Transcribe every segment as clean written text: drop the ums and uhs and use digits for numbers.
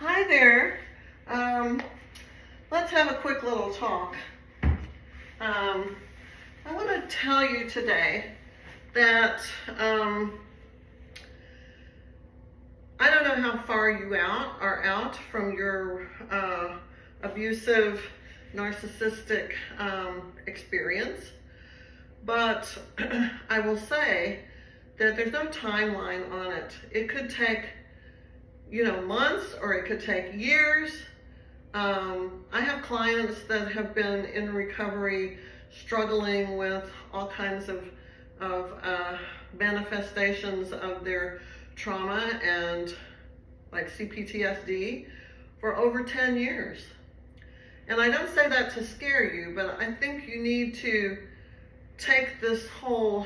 Hi there. Let's have a quick little talk. I want to tell you today that I don't know how far you are out from your abusive, narcissistic experience, but I will say that there's no timeline on it. It could take months, or it could take years. I have clients that have been in recovery, struggling with all kinds of manifestations of their trauma and like CPTSD for over 10 years. And I don't say that to scare you, but I think you need to take this whole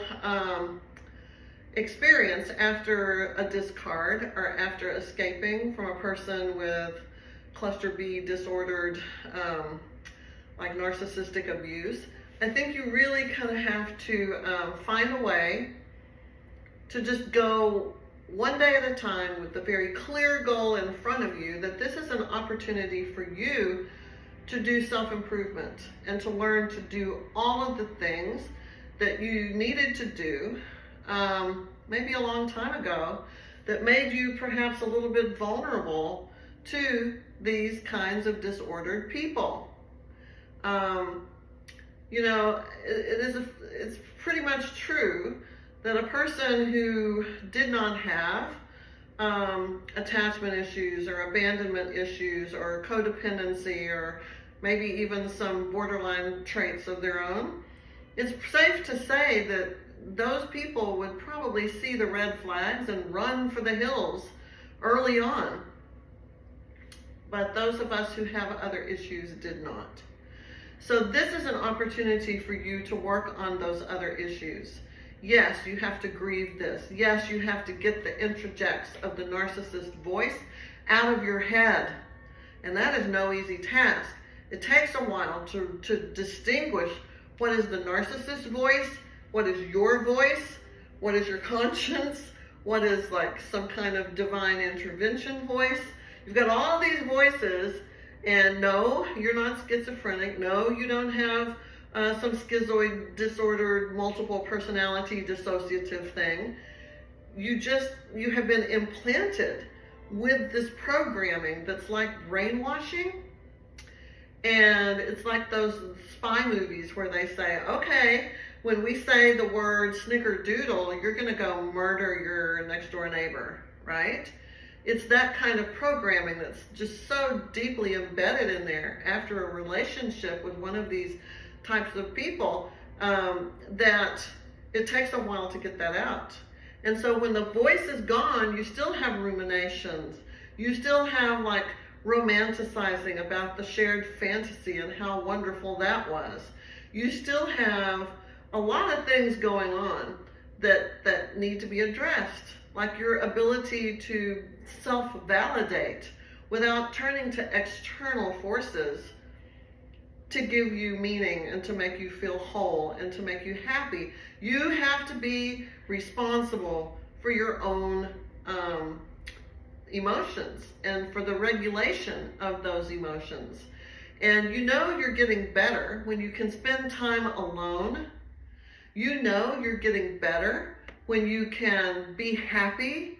experience after a discard or after escaping from a person with cluster B disordered like narcissistic abuse. I think you really kind of have to find a way to just go one day at a time with the very clear goal in front of you that this is an opportunity for you to do self-improvement and to learn to do all of the things that you needed to do maybe a long time ago that made you perhaps a little bit vulnerable to these kinds of disordered people. It's pretty much true that a person who did not have attachment issues or abandonment issues or codependency or maybe even some borderline traits of their own, it's safe to say that those people would probably see the red flags and run for the hills early on. But those of us who have other issues did not. So this is an opportunity for you to work on those other issues. Yes, you have to grieve this. Yes, you have to get the interjects of the narcissist voice out of your head. And that is no easy task. It takes a while to distinguish what is the narcissist voice, what is your voice, what is your conscience, what is like some kind of divine intervention voice. You've got all these voices, and no, you're not schizophrenic. No, you don't have some schizoid disordered multiple personality dissociative thing. You have been implanted with this programming that's like brainwashing. And it's like those spy movies where they say, okay, when we say the word snickerdoodle, you're going to go murder your next door neighbor, right? It's that kind of programming that's just so deeply embedded in there after a relationship with one of these types of people that it takes a while to get that out. And so when the voice is gone, you still have ruminations. You still have like romanticizing about the shared fantasy and how wonderful that was. You still have a lot of things going on that need to be addressed, like your ability to self-validate without turning to external forces to give you meaning and to make you feel whole and to make you happy. You have to be responsible for your own emotions and for the regulation of those emotions. And you're getting better when you can spend time alone. You're getting better when you can be happy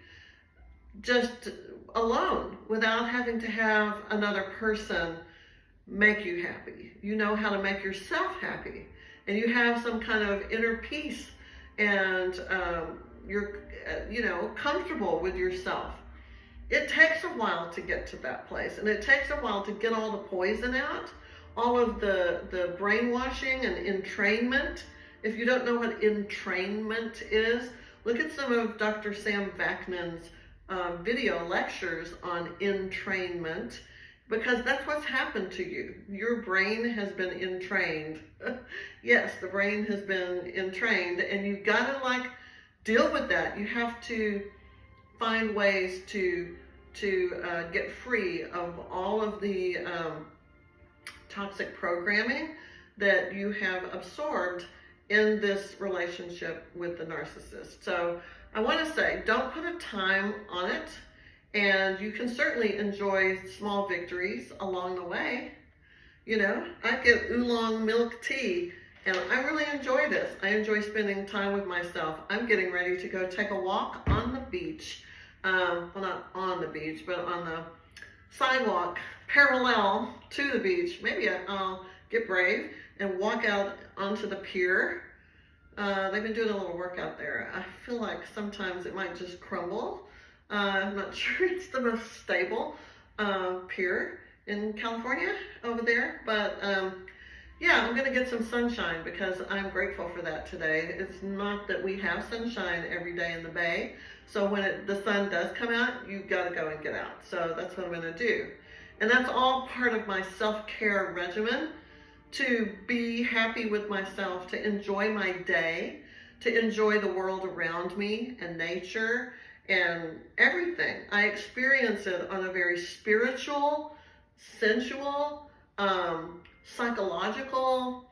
just alone without having to have another person make you happy. You know how to make yourself happy, and you have some kind of inner peace, and you're comfortable with yourself. It takes a while to get to that place, and it takes a while to get all the poison out, all of the brainwashing and entrainment. If you don't know what entrainment is, look at some of Dr. Sam Vaknin's video lectures on entrainment, because that's what's happened to you. Your brain has been entrained. Yes, the brain has been entrained, and you've got to deal with that. You have to find ways to get free of all of the toxic programming that you have absorbed in this relationship with the narcissist. So I want to say, don't put a time on it. And you can certainly enjoy small victories along the way. You know, I get oolong milk tea, and I really enjoy this. I enjoy spending time with myself. I'm getting ready to go take a walk on the beach. Well, not on the beach, but on the sidewalk parallel to the beach. Maybe I'll get brave and walk out onto the pier. They've been doing a little work out there. I feel like sometimes it might just crumble. I'm not sure it's the most stable pier in California over there, but yeah, I'm gonna get some sunshine because I'm grateful for that today. It's not that we have sunshine every day in the Bay, so when the sun does come out, you gotta go and get out. So that's what I'm gonna do. And that's all part of my self-care regimen, to be happy with myself, to enjoy my day, to enjoy the world around me and nature and everything. I experience it on a very spiritual, sensual, psychological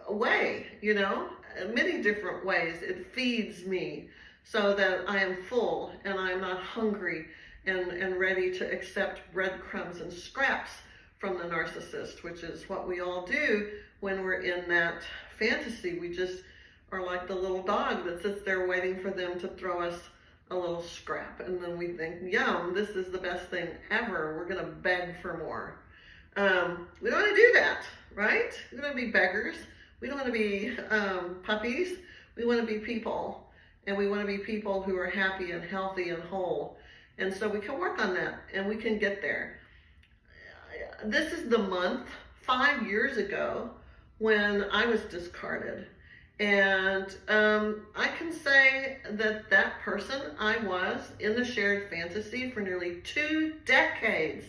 way, you know, in many different ways. It feeds me so that I am full and I'm not hungry and ready to accept breadcrumbs and scraps from the narcissist, which is what we all do when we're in that fantasy. We just are like the little dog that sits there waiting for them to throw us a little scrap, and then we think, yum, this is the best thing ever. We're gonna beg for more. We don't want to do that, right? We don't want to be beggars. We don't want to be puppies. We want to be people, and we want to be people who are happy and healthy and whole. And so we can work on that, and we can get there. This is the month 5 years ago when I was discarded. And I can say that that person I was in the shared fantasy for nearly 2 decades.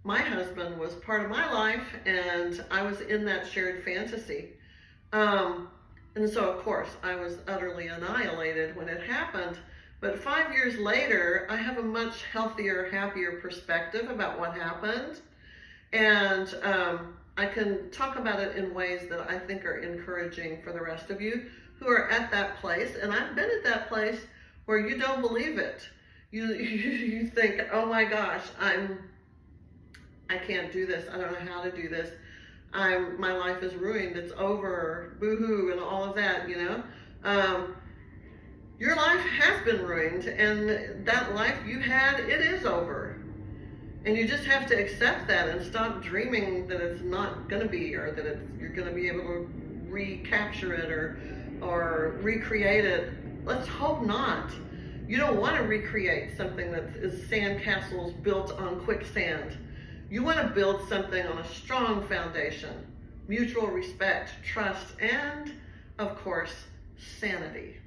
My husband was part of my life, and I was in that shared fantasy. And so, of course, I was utterly annihilated when it happened. But 5 years later, I have a much healthier, happier perspective about what happened. And I can talk about it in ways that I think are encouraging for the rest of you who are at that place. And I've been at that place where you don't believe it. You think, oh my gosh, I can't do this. I don't know how to do this. My life is ruined. It's over. Boo-hoo, and all of that, you know. Your life has been ruined, and that life you had, it is over. And you just have to accept that and stop dreaming that it's not going to be, or that you're going to be able to recapture it or recreate it. Let's hope not. You don't want to recreate something that is sandcastles built on quicksand. You want to build something on a strong foundation, mutual respect, trust, and, of course, sanity.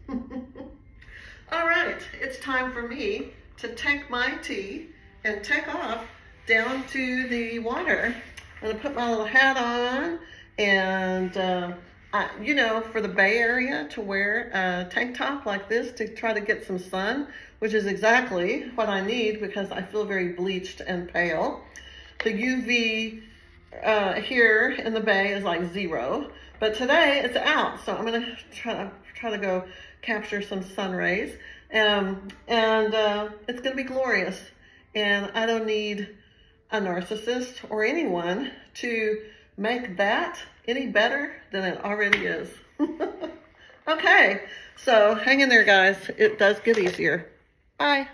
All right, it's time for me to take my tea and take off down to the water. I'm gonna put my little hat on, and you know, for the Bay Area, to wear a tank top like this to try to get some sun, which is exactly what I need because I feel very bleached and pale. The UV here in the Bay is like 0, but today it's out, so I'm gonna try to go capture some sun rays, and it's gonna be glorious. And I don't need a narcissist or anyone to make that any better than it already is. Okay, so hang in there, guys. It does get easier. Bye.